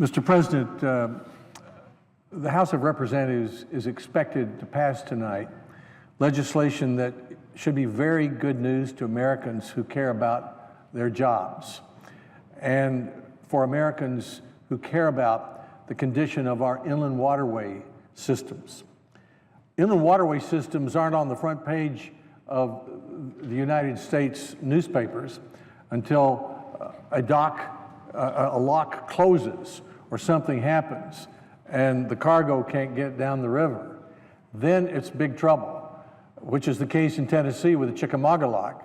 Mr. President, the House of Representatives is expected to pass tonight legislation that should be very good news to Americans who care about their jobs and for Americans who care about the condition of our inland waterway systems. Inland waterway systems aren't on the front page of the United States newspapers until a lock closes or something happens and the cargo can't get down the river. Then it's big trouble, which is the case in Tennessee with the Chickamauga Lock,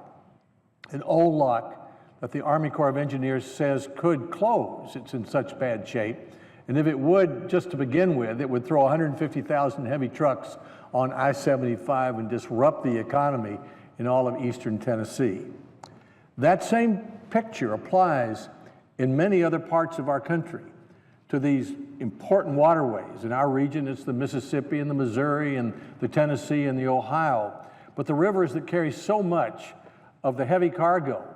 an old lock that the Army Corps of Engineers says could close. It's in such bad shape. And if it would, just to begin with, it would throw 150,000 heavy trucks on I-75 and disrupt the economy in all of eastern Tennessee. That same picture applies in many other parts of our country to these important waterways. In our region, it's the Mississippi and the Missouri and the Tennessee and the Ohio. But the rivers that carry so much of the heavy cargo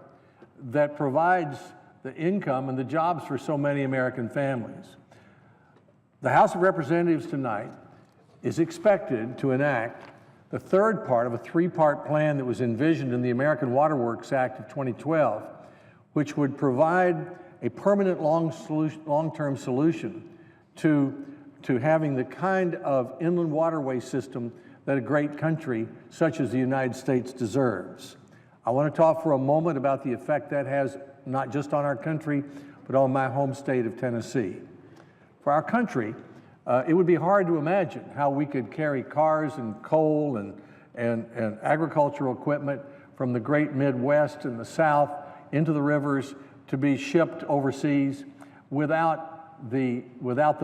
that provides the income and the jobs for so many American families. The House of Representatives tonight is expected to enact the third part of a three-part plan that was envisioned in the American Water Works Act of 2012, which would provide a permanent long-term solution to having the kind of inland waterway system that a great country such as the United States deserves. I want to talk for a moment about the effect that has not just on our country, but on my home state of Tennessee. For our country, it would be hard to imagine how we could carry cars and coal and agricultural equipment from the great Midwest and the South into the rivers to be shipped overseas without the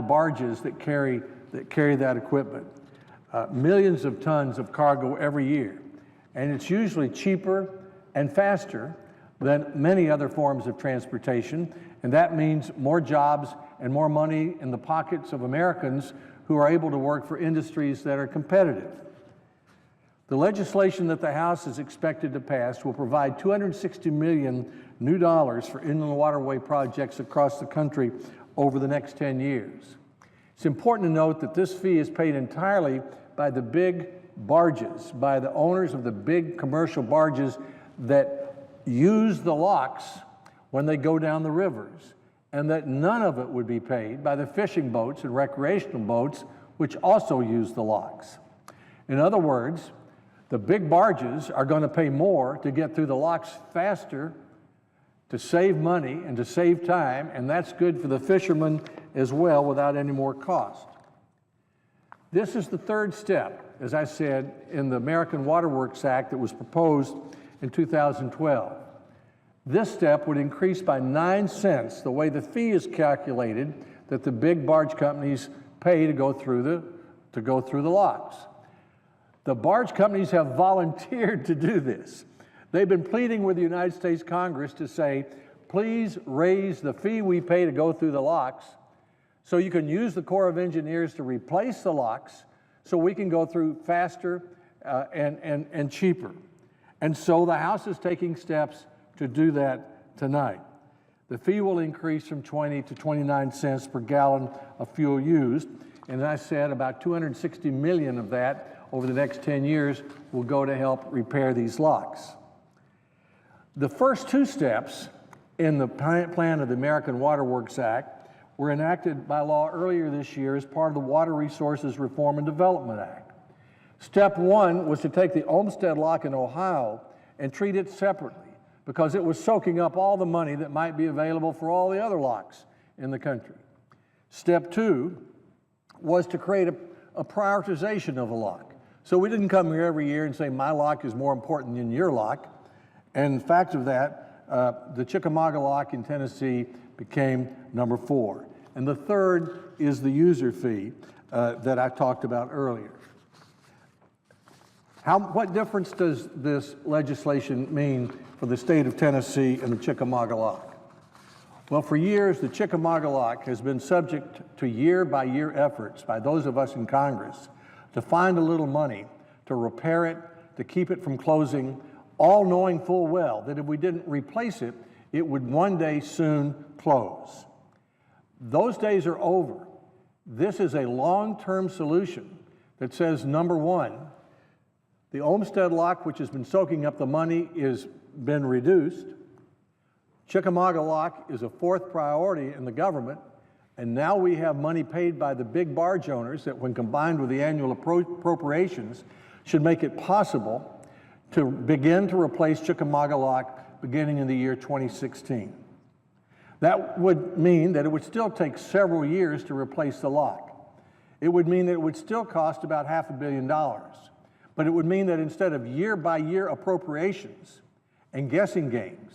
barges that carry that equipment. Millions of tons of cargo every year, and it's usually cheaper and faster than many other forms of transportation, and that means more jobs and more money in the pockets of Americans who are able to work for industries that are competitive. The legislation that the House is expected to pass will provide $260 million new dollars for inland waterway projects across the country over the next 10 years. It's important to note that this fee is paid entirely by the big barges, by the owners of the big commercial barges that use the locks when they go down the rivers, and that none of it would be paid by the fishing boats and recreational boats, which also use the locks. In other words, the big barges are going to pay more to get through the locks faster, to save money and to save time, and that's good for the fishermen as well without any more cost. This is the third step, as I said, in the American Water Works Act that was proposed in 2012. This step would increase by 9 cents the way the fee is calculated that the big barge companies pay to go through the locks. The barge companies have volunteered to do this. They've been pleading with the United States Congress to say, please raise the fee we pay to go through the locks so you can use the Corps of Engineers to replace the locks so we can go through faster and cheaper. And so the House is taking steps to do that tonight. The fee will increase from 20 to 29 cents per gallon of fuel used. And as I said, about $260 million of that over the next 10 years will go to help repair these locks. The first two steps in the plan of the American Water Works Act were enacted by law earlier this year as part of the Water Resources Reform and Development Act. Step one was to take the Olmsted Lock in Ohio and treat it separately because it was soaking up all the money that might be available for all the other locks in the country. Step two was to create a prioritization of a lock. So we didn't come here every year and say, my lock is more important than your lock. And in fact of that, the Chickamauga Lock in Tennessee became number 4. And the third is the user fee that I talked about earlier. What difference does this legislation mean for the state of Tennessee and the Chickamauga Lock? Well, for years, the Chickamauga Lock has been subject to year-by-year efforts by those of us in Congress to find a little money, to repair it, to keep it from closing, all knowing full well that if we didn't replace it, it would one day soon close. Those days are over. This is a long-term solution that says, number one, the Olmsted Lock, which has been soaking up the money, is been reduced. Chickamauga Lock is a fourth priority in the government, and now we have money paid by the big barge owners that, when combined with the annual appropriations, should make it possible to begin to replace Chickamauga Lock beginning in the year 2016. That would mean that it would still take several years to replace the lock. It would mean that it would still cost about $500 million. But it would mean that instead of year-by-year appropriations and guessing games,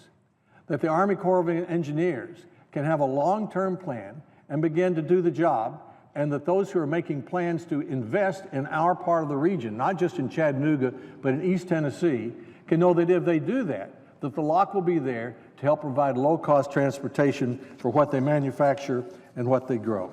that the Army Corps of Engineers can have a long-term plan and begin to do the job, and that those who are making plans to invest in our part of the region, not just in Chattanooga, but in East Tennessee, can know that if they do that the lock will be there to help provide low-cost transportation for what they manufacture and what they grow.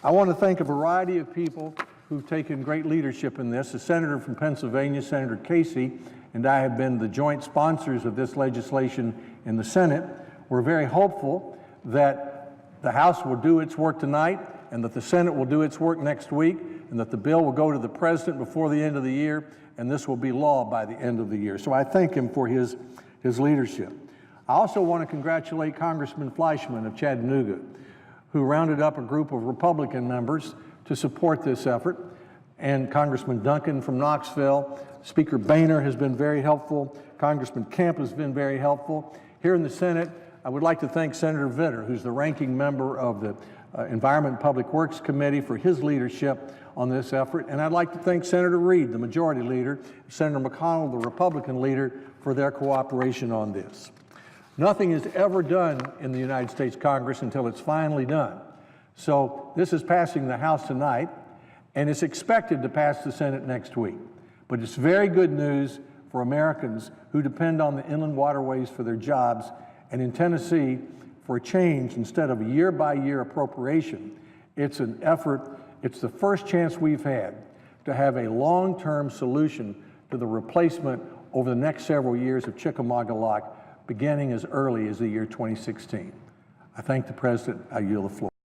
I want to thank a variety of people who've taken great leadership in this. The senator from Pennsylvania, Senator Casey, and I have been the joint sponsors of this legislation in the Senate. We're very hopeful that the House will do its work tonight, and that the Senate will do its work next week, and that the bill will go to the President before the end of the year, and this will be law by the end of the year. So I thank him for his leadership. I also want to congratulate Congressman Fleischman of Chattanooga, who rounded up a group of Republican members to support this effort, and Congressman Duncan from Knoxville. Speaker Boehner has been very helpful. Congressman Kemp has been very helpful. Here in the Senate, I would like to thank Senator Vitter, who's the ranking member of the Environment and Public Works Committee, for his leadership on this effort. And I'd like to thank Senator Reid, the majority leader, Senator McConnell, the Republican leader, for their cooperation on this. Nothing is ever done in the United States Congress until it's finally done. So this is passing the House tonight, and it's expected to pass the Senate next week. But it's very good news for Americans who depend on the inland waterways for their jobs, and in Tennessee, for a change, instead of a year-by-year appropriation, it's an effort, it's the first chance we've had to have a long-term solution to the replacement over the next several years of Chickamauga Lock, beginning as early as the year 2016. I thank the President. I yield the floor.